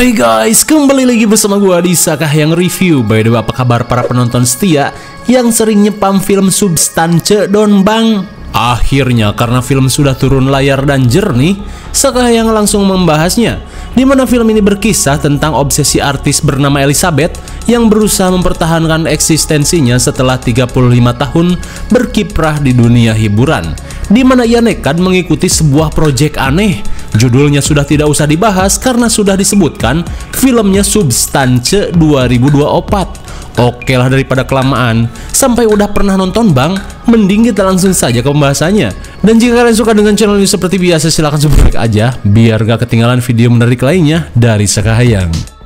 Hai guys, kembali lagi bersama gua di Sakahyang Review. By the way, apa kabar para penonton setia yang sering nyepam film Substance Don Bang? Akhirnya karena film sudah turun layar dan jernih, Sakahyang langsung membahasnya. Di mana film ini berkisah tentang obsesi artis bernama Elizabeth yang berusaha mempertahankan eksistensinya setelah 35 tahun berkiprah di dunia hiburan, di mana ia nekat mengikuti sebuah proyek aneh. Judulnya sudah tidak usah dibahas karena sudah disebutkan filmnya Substance 2024. Oke lah, daripada kelamaan, sampai udah pernah nonton bang, mending kita langsung saja ke pembahasannya. Dan jika kalian suka dengan channel ini seperti biasa, silahkan subscribe aja biar gak ketinggalan video menarik lainnya dari Sakahyang.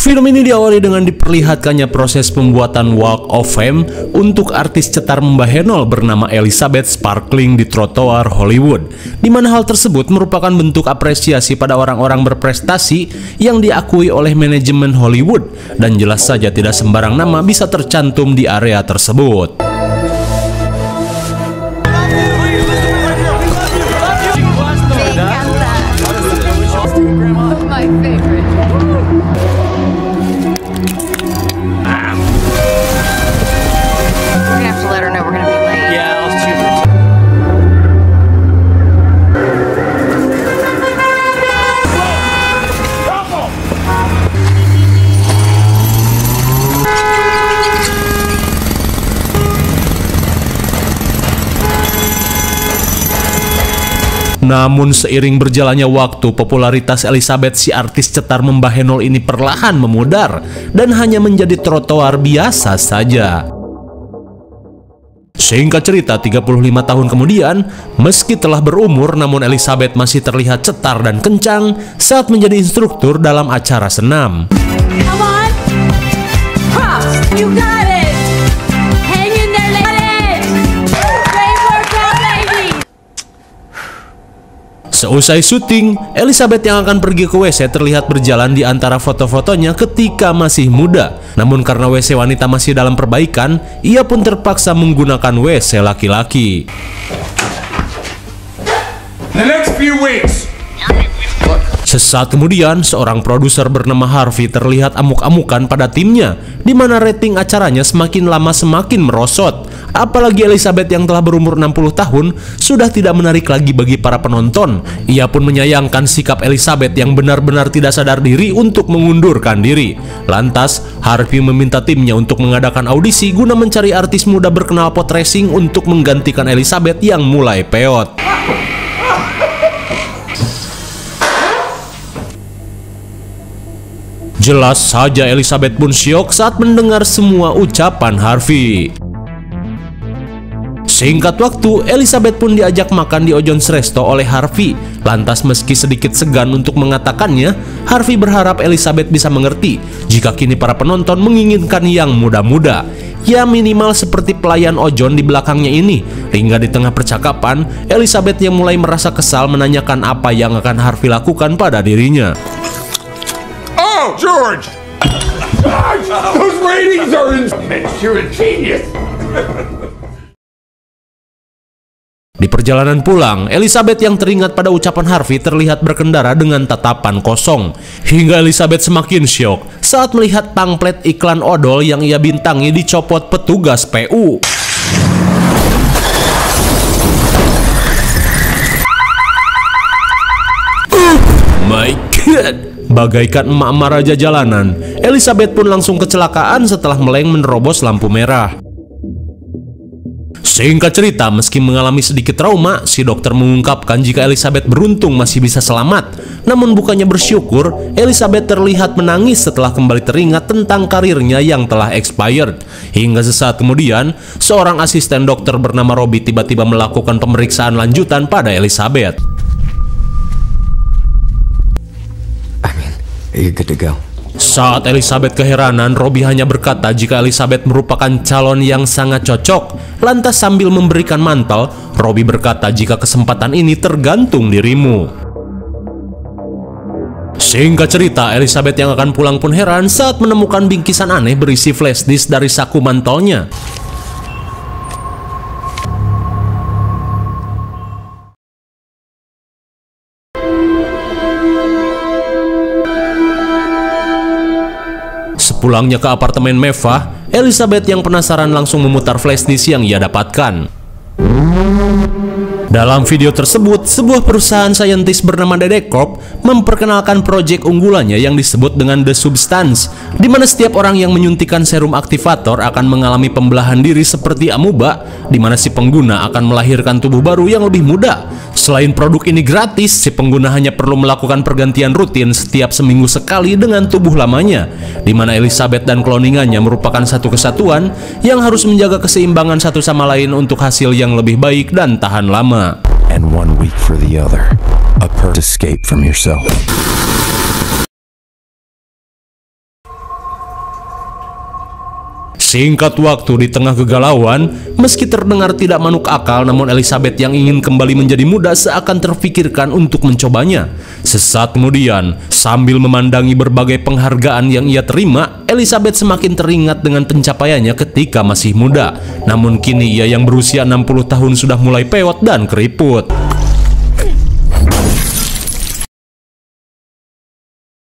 Film ini diawali dengan diperlihatkannya proses pembuatan Walk of Fame untuk artis cetar membahenol bernama Elizabeth Sparkling di trotoar Hollywood, di mana hal tersebut merupakan bentuk apresiasi pada orang-orang berprestasi yang diakui oleh manajemen Hollywood, dan jelas saja tidak sembarang nama bisa tercantum di area tersebut. Namun seiring berjalannya waktu, popularitas Elizabeth si artis cetar membahenol ini perlahan memudar dan hanya menjadi trotoar biasa saja. Singkat cerita, 35 tahun kemudian, meski telah berumur, namun Elizabeth masih terlihat cetar dan kencang saat menjadi instruktur dalam acara senam. Come on. Props. You got it. Hang in there, ladies. Great workout, baby. Seusai syuting, Elizabeth yang akan pergi ke WC terlihat berjalan di antara foto-fotonya ketika masih muda. Namun karena WC wanita masih dalam perbaikan, ia pun terpaksa menggunakan WC laki-laki. The next few weeks. Sesaat kemudian, seorang produser bernama Harvey terlihat amuk-amukan pada timnya, di mana rating acaranya semakin lama semakin merosot. Apalagi Elizabeth yang telah berumur 60 tahun sudah tidak menarik lagi bagi para penonton. Ia pun menyayangkan sikap Elizabeth yang benar-benar tidak sadar diri untuk mengundurkan diri. Lantas, Harvey meminta timnya untuk mengadakan audisi guna mencari artis muda berknalpot racing untuk menggantikan Elizabeth yang mulai peot. Jelas saja Elizabeth pun syok saat mendengar semua ucapan Harvey. Singkat waktu, Elizabeth pun diajak makan di Ojon's Resto oleh Harvey. Lantas meski sedikit segan untuk mengatakannya, Harvey berharap Elizabeth bisa mengerti jika kini para penonton menginginkan yang muda-muda. Ya minimal seperti pelayan Ojon di belakangnya ini. Hingga di tengah percakapan, Elizabeth yang mulai merasa kesal menanyakan apa yang akan Harvey lakukan pada dirinya. Oh, George! George! Those ratings are immense. You're a genius. Di perjalanan pulang, Elizabeth yang teringat pada ucapan Harvey terlihat berkendara dengan tatapan kosong. Hingga Elizabeth semakin syok saat melihat pamflet iklan odol yang ia bintangi dicopot petugas PU. Oh my god! Bagaikan emak-emak raja jalanan, Elizabeth pun langsung kecelakaan setelah meleng menerobos lampu merah. Singkat cerita, meski mengalami sedikit trauma, si dokter mengungkapkan jika Elizabeth beruntung masih bisa selamat. Namun bukannya bersyukur, Elizabeth terlihat menangis setelah kembali teringat tentang karirnya yang telah expired. Hingga sesaat kemudian, seorang asisten dokter bernama Robbie tiba-tiba melakukan pemeriksaan lanjutan pada Elizabeth. You're good to go. Saat Elizabeth keheranan, Robbie hanya berkata jika Elizabeth merupakan calon yang sangat cocok. Lantas sambil memberikan mantel, Robbie berkata jika kesempatan ini tergantung dirimu. Singkat cerita, Elizabeth yang akan pulang pun heran saat menemukan bingkisan aneh berisi flash disk dari saku mantelnya. Sepulangnya ke apartemen mewah, Elizabeth yang penasaran langsung memutar flash disk yang ia dapatkan. Dalam video tersebut, sebuah perusahaan saintis bernama Dedecorp memperkenalkan proyek unggulannya yang disebut dengan The Substance, di mana setiap orang yang menyuntikkan serum aktivator akan mengalami pembelahan diri seperti amuba, di mana si pengguna akan melahirkan tubuh baru yang lebih muda. Selain produk ini gratis, si pengguna hanya perlu melakukan pergantian rutin setiap seminggu sekali dengan tubuh lamanya, di mana Elizabeth dan cloningannya merupakan satu kesatuan yang harus menjaga keseimbangan satu sama lain untuk hasil yang lebih baik dan tahan lama. And 1 week for the other. A escape from yourself. Singkat waktu di tengah kegalauan, meski terdengar tidak manuk akal, namun Elizabeth yang ingin kembali menjadi muda seakan terfikirkan untuk mencobanya. Sesaat kemudian, sambil memandangi berbagai penghargaan yang ia terima, Elizabeth semakin teringat dengan pencapaiannya ketika masih muda. Namun kini ia yang berusia 60 tahun sudah mulai pewot dan keriput.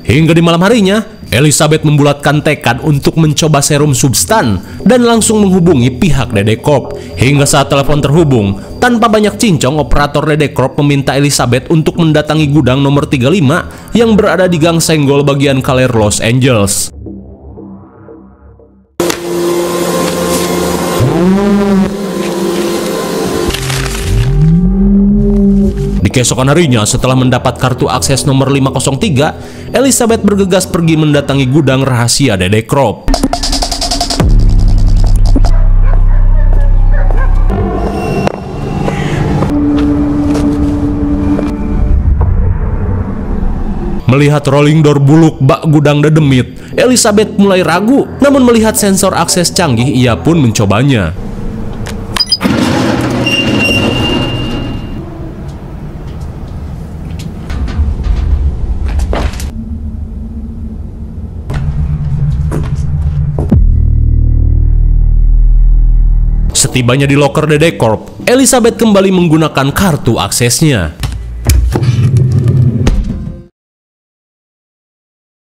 Hingga di malam harinya, Elizabeth membulatkan tekad untuk mencoba serum substan dan langsung menghubungi pihak Dedecorp. Hingga saat telepon terhubung, tanpa banyak cincong, operator Dedecorp meminta Elizabeth untuk mendatangi gudang nomor 35 yang berada di Gang Senggol bagian Kaler, Los Angeles. Di keesokan harinya, setelah mendapat kartu akses nomor 503, Elizabeth bergegas pergi mendatangi gudang rahasia Dedecorp. Melihat rolling door buluk bak gudang dedemit, Elizabeth mulai ragu, namun melihat sensor akses canggih, ia pun mencobanya. Setibanya di loker Dedecorp, Elizabeth kembali menggunakan kartu aksesnya.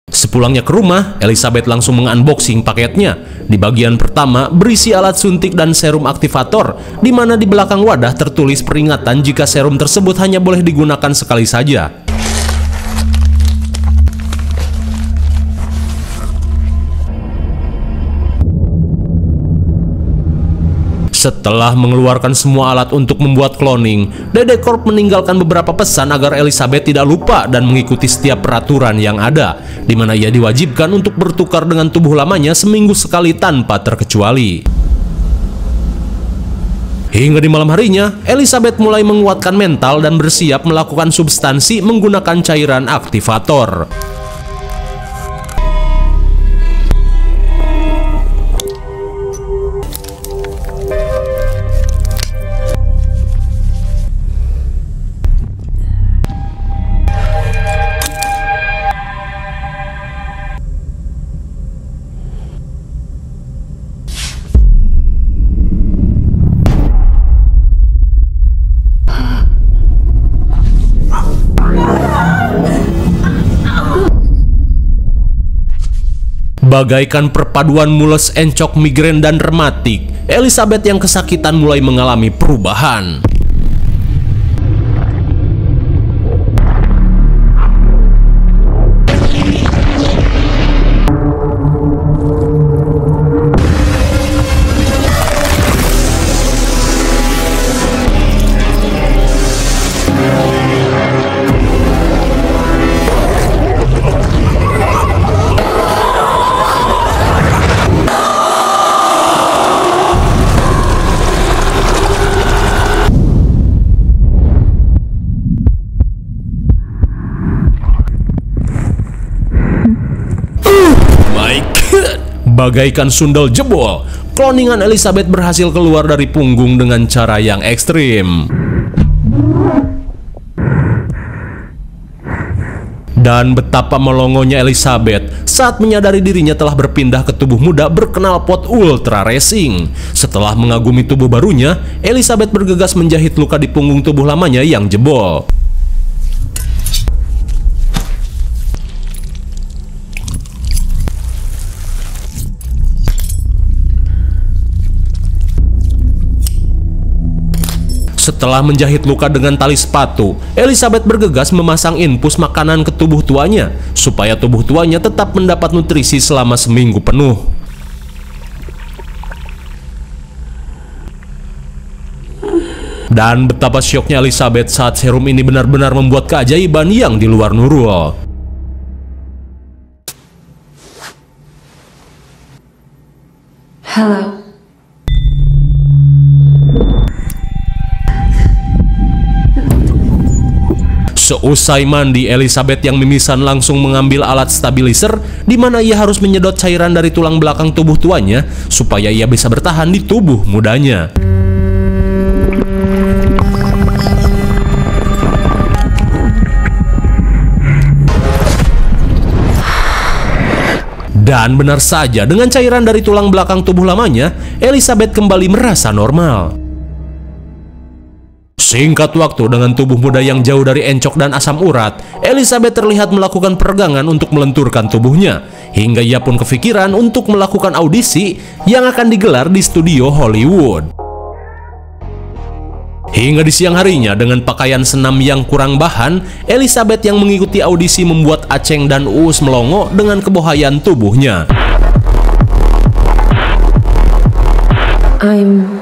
Sepulangnya ke rumah, Elizabeth langsung mengunboxing paketnya. Di bagian pertama berisi alat suntik dan serum aktivator, di mana di belakang wadah tertulis peringatan jika serum tersebut hanya boleh digunakan sekali saja. Setelah mengeluarkan semua alat untuk membuat cloning, Dedecorp meninggalkan beberapa pesan agar Elizabeth tidak lupa dan mengikuti setiap peraturan yang ada, di mana ia diwajibkan untuk bertukar dengan tubuh lamanya seminggu sekali tanpa terkecuali. Hingga di malam harinya, Elizabeth mulai menguatkan mental dan bersiap melakukan substansi menggunakan cairan aktivator. Bagaikan perpaduan mules, encok, migrain, dan rematik, Elizabeth yang kesakitan mulai mengalami perubahan. Bagaikan sundel jebol, kloningan Elizabeth berhasil keluar dari punggung dengan cara yang ekstrim. Dan betapa melongonya Elizabeth saat menyadari dirinya telah berpindah ke tubuh muda berknalpot ultra racing. Setelah mengagumi tubuh barunya, Elizabeth bergegas menjahit luka di punggung tubuh lamanya yang jebol. Setelah menjahit luka dengan tali sepatu, Elizabeth bergegas memasang infus makanan ke tubuh tuanya supaya tubuh tuanya tetap mendapat nutrisi selama seminggu penuh. Dan betapa syoknya Elizabeth saat serum ini benar-benar membuat keajaiban yang di luar Nurul. Hello. Seusai mandi, Elizabeth yang mimisan langsung mengambil alat stabilizer di mana ia harus menyedot cairan dari tulang belakang tubuh tuanya supaya ia bisa bertahan di tubuh mudanya. Dan benar saja, dengan cairan dari tulang belakang tubuh lamanya, Elizabeth kembali merasa normal. Singkat waktu, dengan tubuh muda yang jauh dari encok dan asam urat, Elizabeth terlihat melakukan peregangan untuk melenturkan tubuhnya. Hingga ia pun kepikiran untuk melakukan audisi yang akan digelar di studio Hollywood. Hingga di siang harinya, dengan pakaian senam yang kurang bahan, Elizabeth yang mengikuti audisi membuat Aceng dan Uus melongo dengan kebohaian tubuhnya. I'm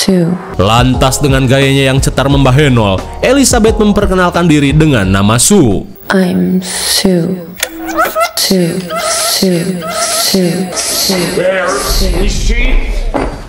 Sue. Lantas dengan gayanya yang cetar membahenol, Elizabeth memperkenalkan diri dengan nama Sue. I'm Sue. Sue. Sue. Sue. Sue. Where is she?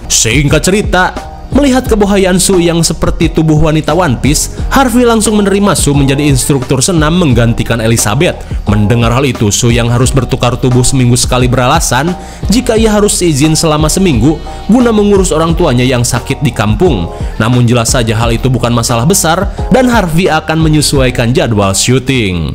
Singkat cerita, melihat kebohaian Sue yang seperti tubuh wanita One Piece, Harvey langsung menerima Sue menjadi instruktur senam menggantikan Elizabeth. Mendengar hal itu, Sue yang harus bertukar tubuh seminggu sekali beralasan jika ia harus izin selama seminggu guna mengurus orang tuanya yang sakit di kampung. Namun jelas saja hal itu bukan masalah besar dan Harvey akan menyesuaikan jadwal syuting.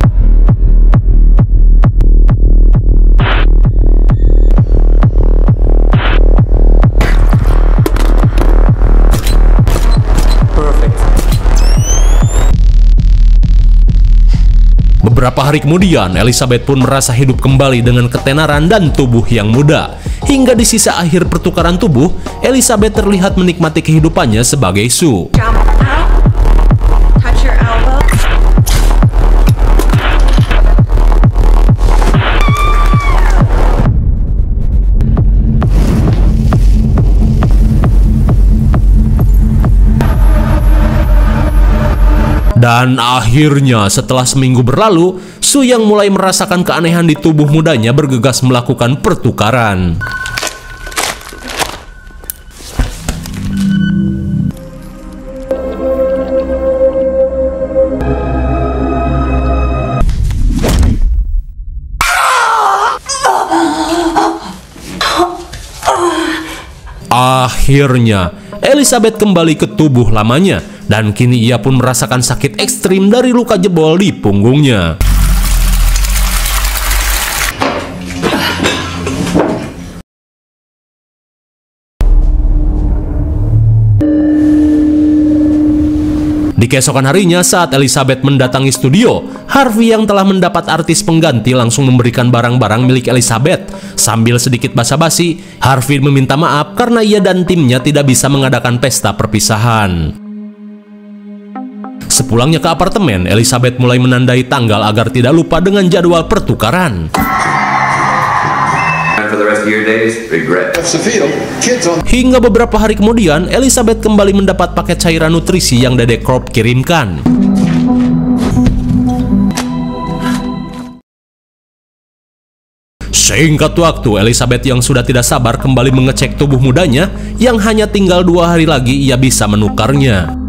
Beberapa hari kemudian, Elizabeth pun merasa hidup kembali dengan ketenaran dan tubuh yang muda. Hingga di sisa akhir pertukaran tubuh, Elizabeth terlihat menikmati kehidupannya sebagai Sue. Jump out. Touch your elbow. Dan akhirnya setelah seminggu berlalu, Sue yang mulai merasakan keanehan di tubuh mudanya bergegas melakukan pertukaran. Akhirnya, Elizabeth kembali ke tubuh lamanya. Dan kini ia pun merasakan sakit ekstrim dari luka jebol di punggungnya. Di keesokan harinya saat Elizabeth mendatangi studio, Harvey yang telah mendapat artis pengganti langsung memberikan barang-barang milik Elizabeth. Sambil sedikit basa-basi, Harvey meminta maaf karena ia dan timnya tidak bisa mengadakan pesta perpisahan. Sepulangnya ke apartemen, Elizabeth mulai menandai tanggal agar tidak lupa dengan jadwal pertukaran. Hingga beberapa hari kemudian, Elizabeth kembali mendapat paket cairan nutrisi yang Dedek Corp kirimkan. Singkat waktu, Elizabeth yang sudah tidak sabar kembali mengecek tubuh mudanya yang hanya tinggal 2 hari lagi ia bisa menukarnya.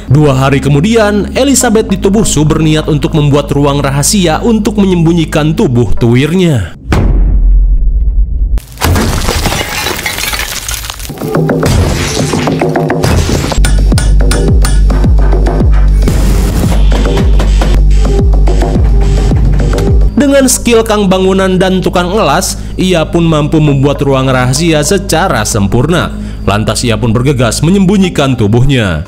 2 hari kemudian, Elizabeth di tubuh Sue berniat untuk membuat ruang rahasia untuk menyembunyikan tubuh tuwirnya. Dengan skill kang bangunan dan tukang ngelas, ia pun mampu membuat ruang rahasia secara sempurna. Lantas ia pun bergegas menyembunyikan tubuhnya.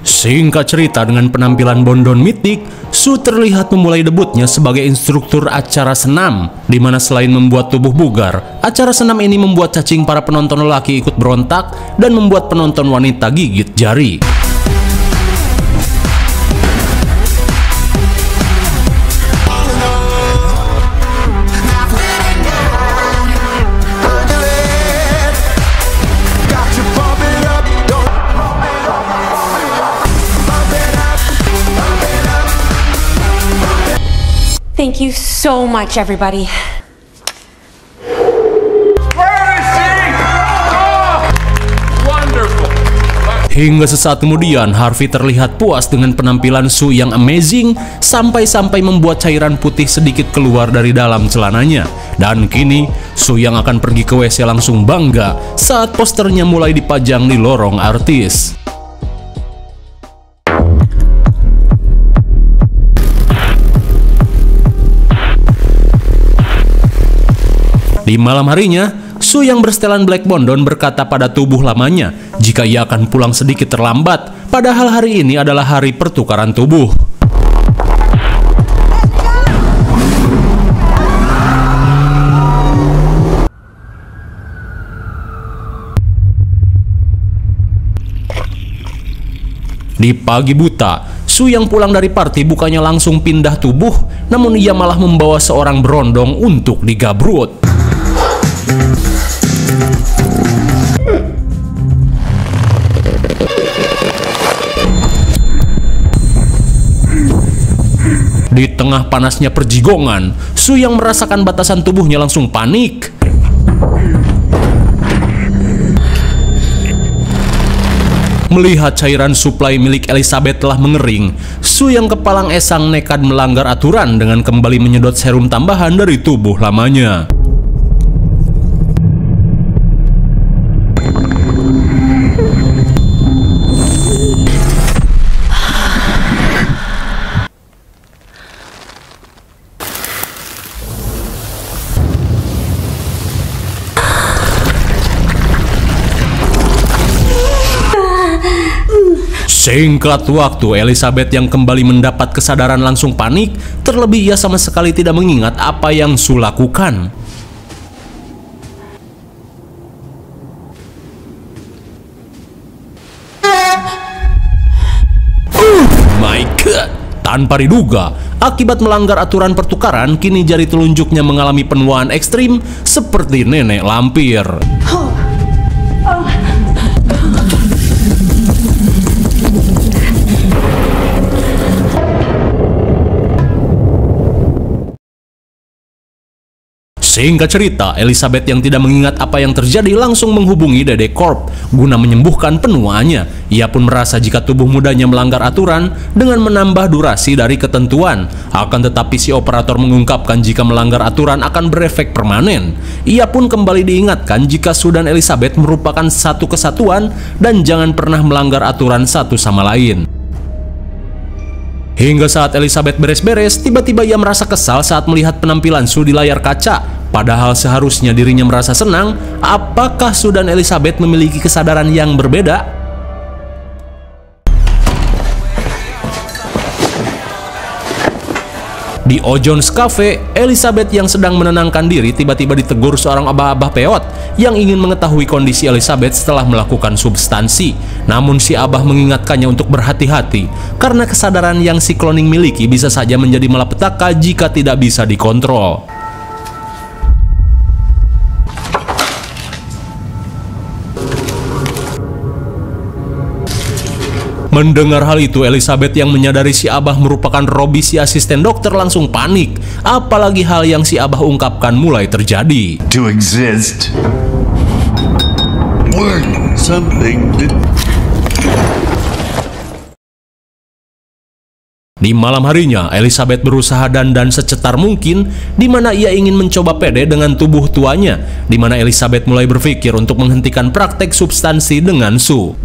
Singkat cerita, dengan penampilan Bondon mitik, Sue terlihat memulai debutnya sebagai instruktur acara senam, di mana selain membuat tubuh bugar, acara senam ini membuat cacing para penonton lelaki ikut berontak dan membuat penonton wanita gigit jari. Thank you so much, everybody. Hingga sesaat kemudian, Harvey terlihat puas dengan penampilan Sue yang amazing, sampai-sampai membuat cairan putih sedikit keluar dari dalam celananya. Dan kini, Sue yang akan pergi ke WC langsung bangga saat posternya mulai dipajang di lorong artis. Di malam harinya, Sue yang bersetelan Black Bondon berkata pada tubuh lamanya jika ia akan pulang sedikit terlambat, padahal hari ini adalah hari pertukaran tubuh. Di pagi buta, Sue yang pulang dari party bukannya langsung pindah tubuh, namun ia malah membawa seorang berondong untuk digabrut. Di tengah panasnya perjigongan, Sue yang merasakan batasan tubuhnya langsung panik. Melihat cairan suplai milik Elizabeth telah mengering, Sue yang kepalang esang nekat melanggar aturan dengan kembali menyedot serum tambahan dari tubuh lamanya. Singkat waktu, Elizabeth yang kembali mendapat kesadaran langsung panik, terlebih ia sama sekali tidak mengingat apa yang Sue lakukan. My God! Tanpa diduga, akibat melanggar aturan pertukaran, kini jari telunjuknya mengalami penuaan ekstrim seperti nenek lampir. Singkat cerita, Elizabeth yang tidak mengingat apa yang terjadi langsung menghubungi Dede Corp guna menyembuhkan penuaannya. Ia pun merasa jika tubuh mudanya melanggar aturan dengan menambah durasi dari ketentuan. Akan tetapi si operator mengungkapkan jika melanggar aturan akan berefek permanen. Ia pun kembali diingatkan jika Sue dan Elizabeth merupakan satu kesatuan dan jangan pernah melanggar aturan satu sama lain. Hingga saat Elizabeth beres-beres, tiba-tiba ia merasa kesal saat melihat penampilan Sue di layar kaca. Padahal seharusnya dirinya merasa senang. Apakah Sue dan Elizabeth memiliki kesadaran yang berbeda? Di O'John's Cafe, Elizabeth yang sedang menenangkan diri tiba-tiba ditegur seorang abah-abah peot yang ingin mengetahui kondisi Elizabeth setelah melakukan substansi. Namun si Abah mengingatkannya untuk berhati-hati karena kesadaran yang si cloning miliki bisa saja menjadi malapetaka jika tidak bisa dikontrol. Mendengar hal itu, Elizabeth yang menyadari si Abah merupakan Robbie si asisten dokter langsung panik. Apalagi hal yang si Abah ungkapkan mulai terjadi. To exist. Learn something. Di malam harinya, Elizabeth berusaha dandan secetar mungkin, di mana ia ingin mencoba pede dengan tubuh tuanya, di mana Elizabeth mulai berpikir untuk menghentikan praktek substansi dengan Sue.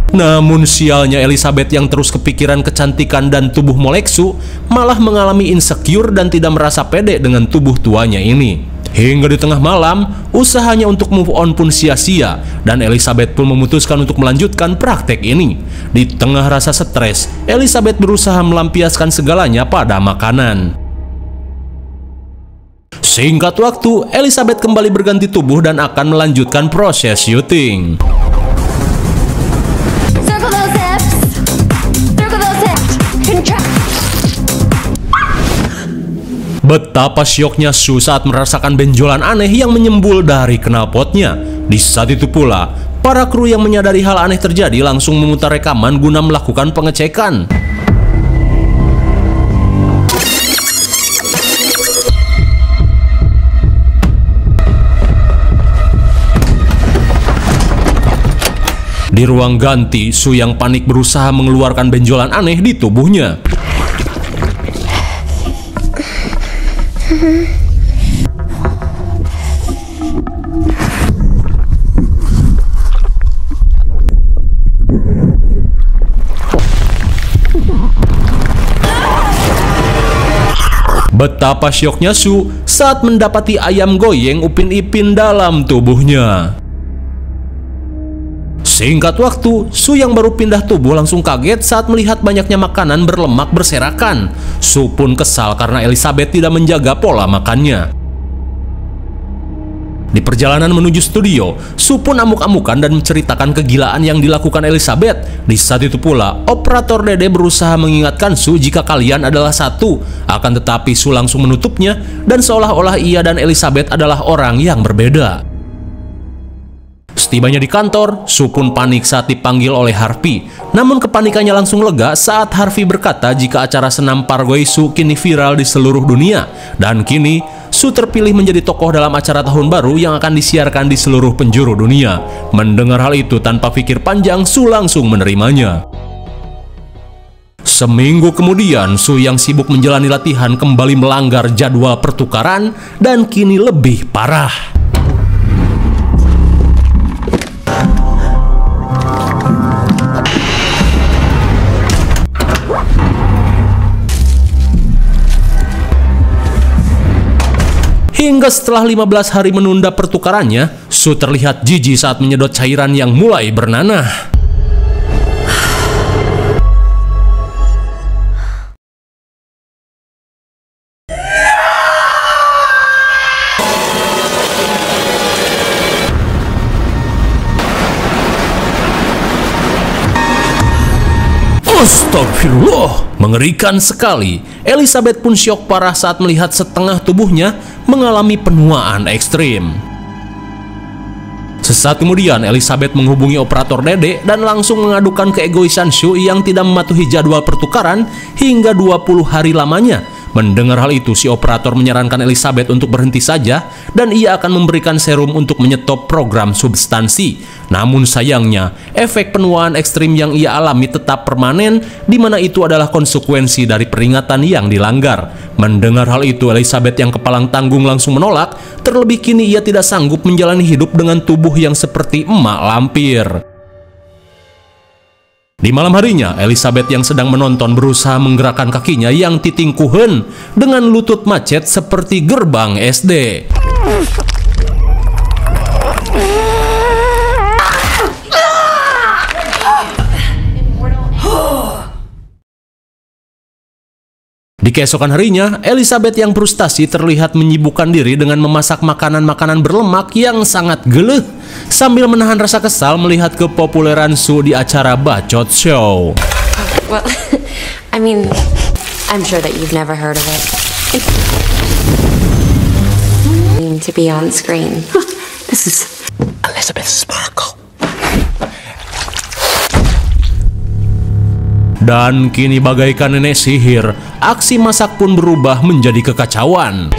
Namun sialnya, Elizabeth yang terus kepikiran kecantikan dan tubuh Moleksu malah mengalami insecure dan tidak merasa pede dengan tubuh tuanya ini. Hingga di tengah malam, usahanya untuk move on pun sia-sia dan Elizabeth pun memutuskan untuk melanjutkan praktek ini. Di tengah rasa stres, Elizabeth berusaha melampiaskan segalanya pada makanan. Singkat waktu, Elizabeth kembali berganti tubuh dan akan melanjutkan proses syuting. Circle those hips. Circle those hips. Contract. Betapa syoknya Sue saat merasakan benjolan aneh yang menyembul dari knalpotnya. Di saat itu pula, para kru yang menyadari hal aneh terjadi langsung memutar rekaman guna melakukan pengecekan. Di ruang ganti, Sue yang panik berusaha mengeluarkan benjolan aneh di tubuhnya. Betapa syoknya Sue saat mendapati ayam goyeng Upin Ipin dalam tubuhnya. Singkat waktu, Sue yang baru pindah tubuh langsung kaget saat melihat banyaknya makanan berlemak berserakan. Sue pun kesal karena Elizabeth tidak menjaga pola makannya. Di perjalanan menuju studio, Sue pun amuk-amukan dan menceritakan kegilaan yang dilakukan Elizabeth. Di saat itu pula, operator Dede berusaha mengingatkan Sue jika kalian adalah satu. Akan tetapi Sue langsung menutupnya dan seolah-olah ia dan Elizabeth adalah orang yang berbeda. Setibanya di kantor, Sue pun panik saat dipanggil oleh Harvey. Namun kepanikannya langsung lega saat Harvey berkata jika acara senam Parkway Sue kini viral di seluruh dunia. Dan kini, Sue terpilih menjadi tokoh dalam acara tahun baru yang akan disiarkan di seluruh penjuru dunia. Mendengar hal itu tanpa pikir panjang, Sue langsung menerimanya. Seminggu kemudian, Sue yang sibuk menjalani latihan kembali melanggar jadwal pertukaran dan kini lebih parah. Hingga setelah 15 hari menunda pertukarannya, Sue terlihat jijik saat menyedot cairan yang mulai bernanah. Astagfirullah, mengerikan sekali. Elizabeth pun syok parah saat melihat setengah tubuhnya mengalami penuaan ekstrim. Sesaat kemudian, Elizabeth menghubungi operator Dede dan langsung mengadukan keegoisan Sue yang tidak mematuhi jadwal pertukaran hingga 20 hari lamanya. Mendengar hal itu, si operator menyarankan Elizabeth untuk berhenti saja dan ia akan memberikan serum untuk menyetop program substansi. Namun sayangnya, efek penuaan ekstrim yang ia alami tetap permanen, di mana itu adalah konsekuensi dari peringatan yang dilanggar. Mendengar hal itu, Elizabeth yang kepalang tanggung langsung menolak, terlebih kini ia tidak sanggup menjalani hidup dengan tubuh yang seperti emak lampir. Di malam harinya, Elizabeth yang sedang menonton berusaha menggerakkan kakinya yang titingkuhen dengan lutut macet seperti gerbang SD. Di keesokan harinya, Elizabeth yang frustasi terlihat menyibukkan diri dengan memasak makanan-makanan berlemak yang sangat geleh, sambil menahan rasa kesal melihat kepopuleran Sue di acara Bacot Show. Well, I mean, I'm sure that you've never heard of it. To be on screen. This is Elizabeth Sparkle. Dan kini bagaikan nenek sihir, aksi masak pun berubah menjadi kekacauan.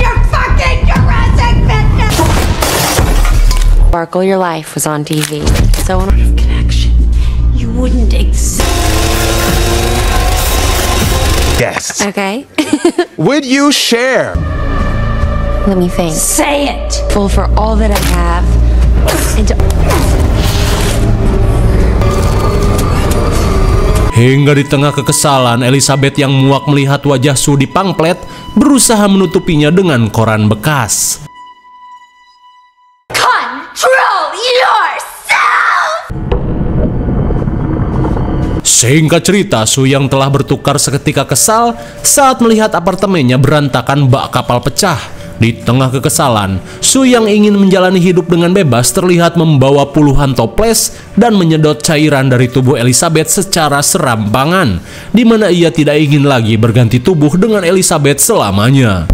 Sparkle, your life was on TV. So connection. You wouldn't exist. Yes. Okay. Would you share? Let me think. Say it. Full for all that I have. And Hingga di tengah kekesalan, Elizabeth yang muak melihat wajah Sue di pamflet berusaha menutupinya dengan koran bekas. Control yourself. Singkat cerita, Sue yang telah bertukar seketika kesal saat melihat apartemennya berantakan bak kapal pecah. Di tengah kekesalan, Sue yang ingin menjalani hidup dengan bebas terlihat membawa puluhan toples dan menyedot cairan dari tubuh Elizabeth secara serampangan, di mana ia tidak ingin lagi berganti tubuh dengan Elizabeth selamanya.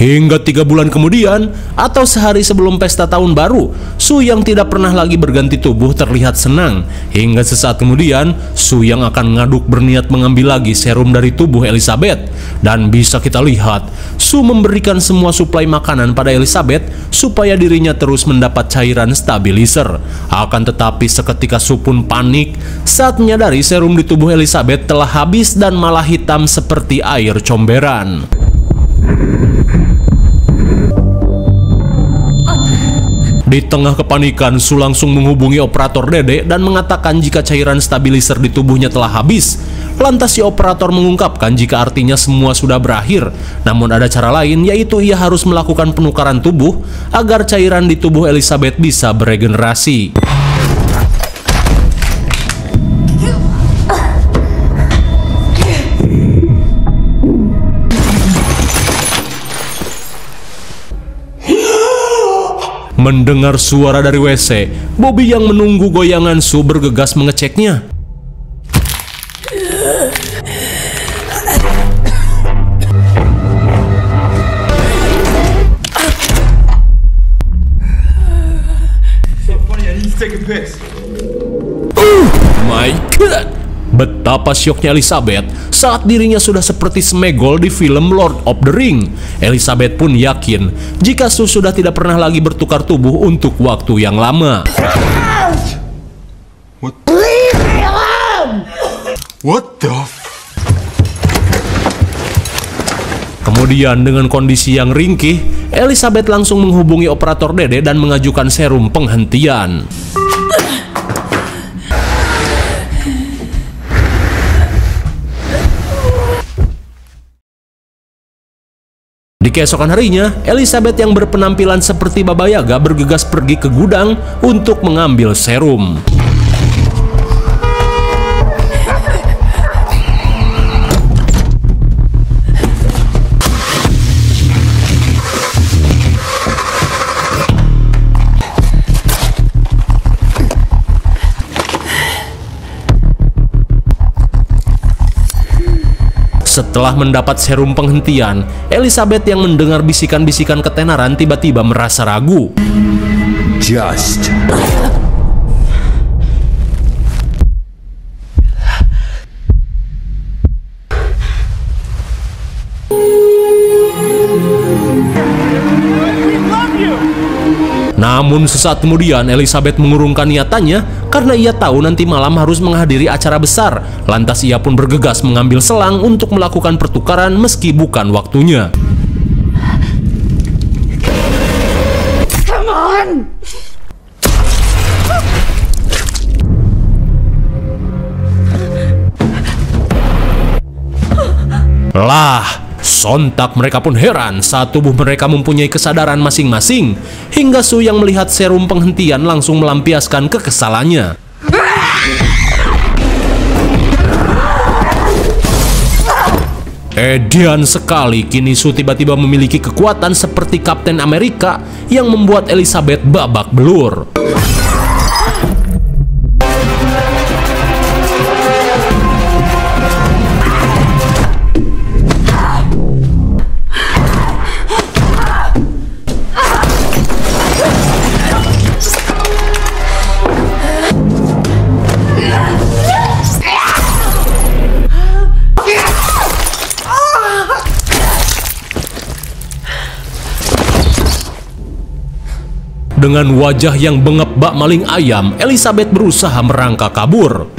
Hingga 3 bulan kemudian, atau sehari sebelum pesta tahun baru, Sue yang tidak pernah lagi berganti tubuh terlihat senang. Hingga sesaat kemudian, Sue yang akan ngaduk berniat mengambil lagi serum dari tubuh Elizabeth. Dan bisa kita lihat, Sue memberikan semua suplai makanan pada Elizabeth supaya dirinya terus mendapat cairan stabilizer. Akan tetapi seketika Sue pun panik saat menyadari serum di tubuh Elizabeth telah habis dan malah hitam seperti air comberan. Di tengah kepanikan, Sue langsung menghubungi operator Dede dan mengatakan jika cairan stabilizer di tubuhnya telah habis. Lantas si operator mengungkapkan jika artinya semua sudah berakhir. Namun ada cara lain, yaitu ia harus melakukan penukaran tubuh agar cairan di tubuh Elizabeth bisa beregenerasi. Mendengar suara dari WC, Bobby yang menunggu goyangan Sue bergegas mengeceknya. My God! Betapa syoknya Elizabeth saat dirinya sudah seperti Smegol di film Lord of the Ring. Elizabeth pun yakin jika Sue sudah tidak pernah lagi bertukar tubuh untuk waktu yang lama. Leave me alone! What the Kemudian dengan kondisi yang ringkih, Elizabeth langsung menghubungi operator Dede dan mengajukan serum penghentian. Di keesokan harinya, Elizabeth yang berpenampilan seperti Baba Yaga bergegas pergi ke gudang untuk mengambil serum. Setelah mendapat serum penghentian, Elizabeth yang mendengar bisikan-bisikan ketenaran tiba-tiba merasa ragu. Just. Namun sesaat kemudian Elizabeth mengurungkan niatannya karena ia tahu nanti malam harus menghadiri acara besar. Lantas ia pun bergegas mengambil selang untuk melakukan pertukaran meski bukan waktunya. Come on! Lah, sontak mereka pun heran saat tubuh mereka mempunyai kesadaran masing-masing, hingga Su yang melihat serum penghentian langsung melampiaskan kekesalannya. Edan sekali, kini Su tiba-tiba memiliki kekuatan seperti Kapten Amerika yang membuat Elizabeth babak belur. Dengan wajah yang bengep bak maling ayam, Elizabeth berusaha merangkak kabur.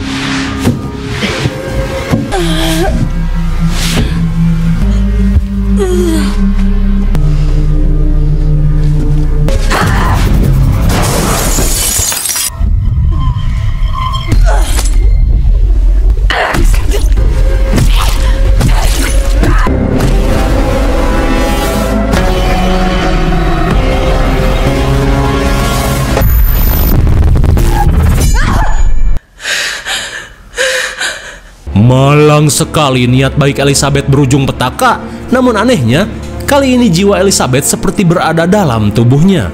Malang sekali niat baik Elizabeth berujung petaka, namun anehnya, kali ini jiwa Elizabeth seperti berada dalam tubuhnya.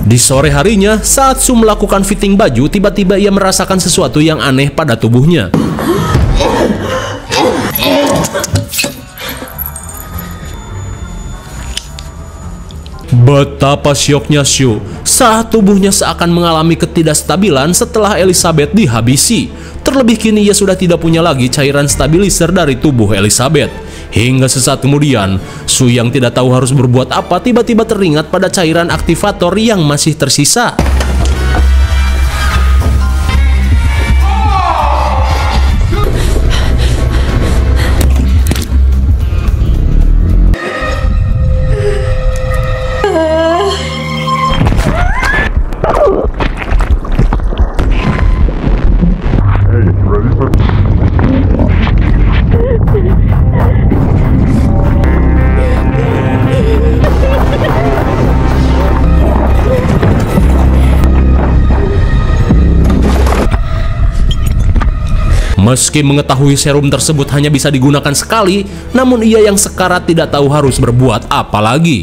Di sore harinya, saat Su melakukan fitting baju, tiba-tiba ia merasakan sesuatu yang aneh pada tubuhnya. Betapa syoknya Su saat tubuhnya seakan mengalami ketidakstabilan setelah Elizabeth dihabisi. Terlebih kini ia sudah tidak punya lagi cairan stabilizer dari tubuh Elizabeth. Hingga sesaat kemudian, Su yang tidak tahu harus berbuat apa tiba-tiba teringat pada cairan aktivator yang masih tersisa. Meski mengetahui serum tersebut hanya bisa digunakan sekali, namun ia yang sekarat tidak tahu harus berbuat apa lagi.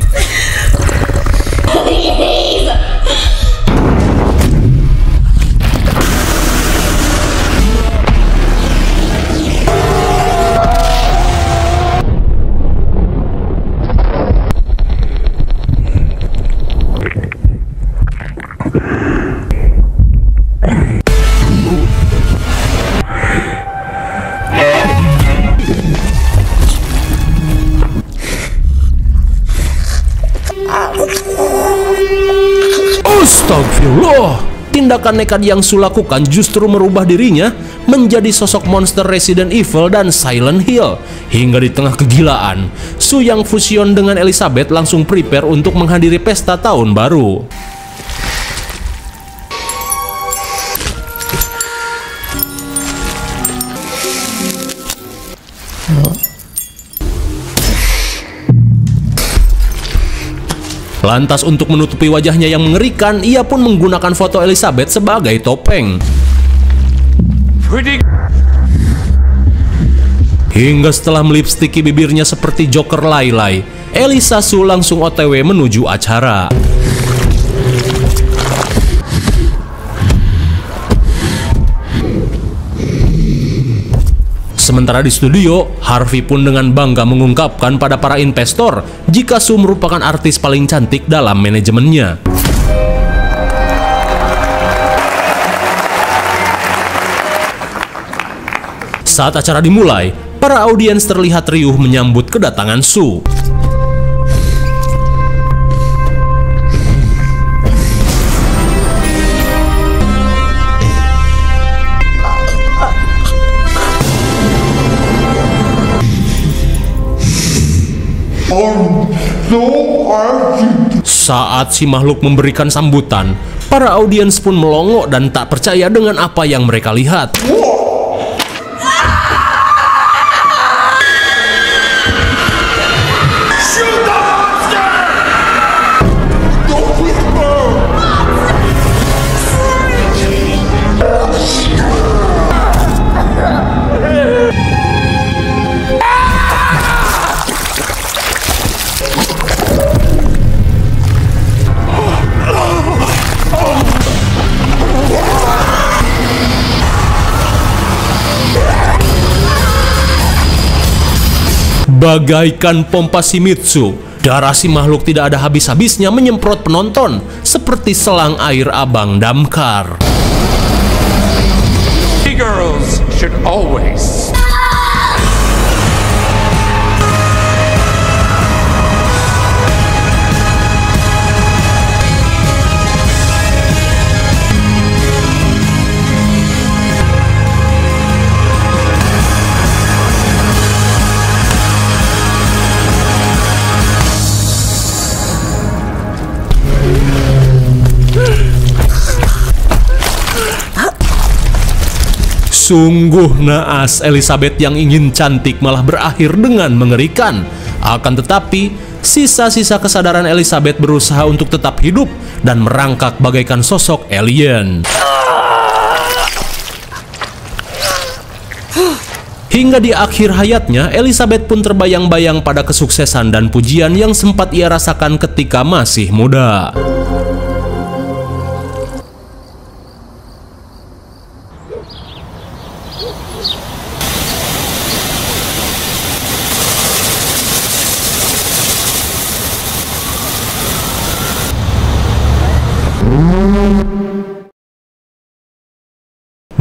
Astagfirullah, tindakan nekat yang Su lakukan justru merubah dirinya menjadi sosok monster Resident Evil dan Silent Hill. Hingga di tengah kegilaan, Su yang fusion dengan Elizabeth langsung prepare untuk menghadiri pesta tahun baru. Lantas untuk menutupi wajahnya yang mengerikan, ia pun menggunakan foto Elizabeth sebagai topeng. Hingga setelah melipstiki bibirnya seperti Joker Lai-Lai, Elisa Su langsung OTW menuju acara. Sementara di studio, Harvey pun dengan bangga mengungkapkan pada para investor jika Sue merupakan artis paling cantik dalam manajemennya. Saat acara dimulai, para audiens terlihat riuh menyambut kedatangan Sue. Saat si makhluk memberikan sambutan, para audiens pun melongo dan tak percaya dengan apa yang mereka lihat. Bagaikan pompa Shimizu, darah si makhluk tidak ada habis-habisnya menyemprot penonton seperti selang air abang damkar. Girls should always. Sungguh naas, Elizabeth yang ingin cantik malah berakhir dengan mengerikan. Akan tetapi, sisa-sisa kesadaran Elizabeth berusaha untuk tetap hidup dan merangkak bagaikan sosok alien. Hingga di akhir hayatnya, Elizabeth pun terbayang-bayang pada kesuksesan dan pujian yang sempat ia rasakan ketika masih muda.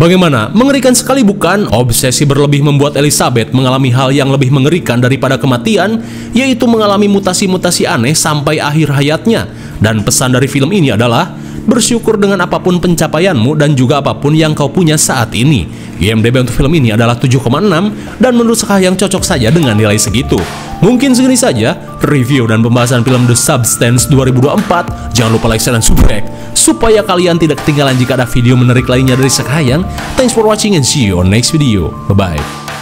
Bagaimana? Mengerikan sekali bukan? Obsesi berlebih membuat Elizabeth mengalami hal yang lebih mengerikan daripada kematian, yaitu mengalami mutasi-mutasi aneh sampai akhir hayatnya. Dan pesan dari film ini adalah, bersyukur dengan apapun pencapaianmu dan juga apapun yang kau punya saat ini. IMDb untuk film ini adalah 7,6 dan menurut Sakahyang cocok saja dengan nilai segitu. Mungkin segini saja review dan pembahasan film The Substance 2024. Jangan lupa like, share, dan subscribe supaya kalian tidak ketinggalan jika ada video menarik lainnya dari Sakahyang. Thanks for watching and see you on next video. Bye-bye.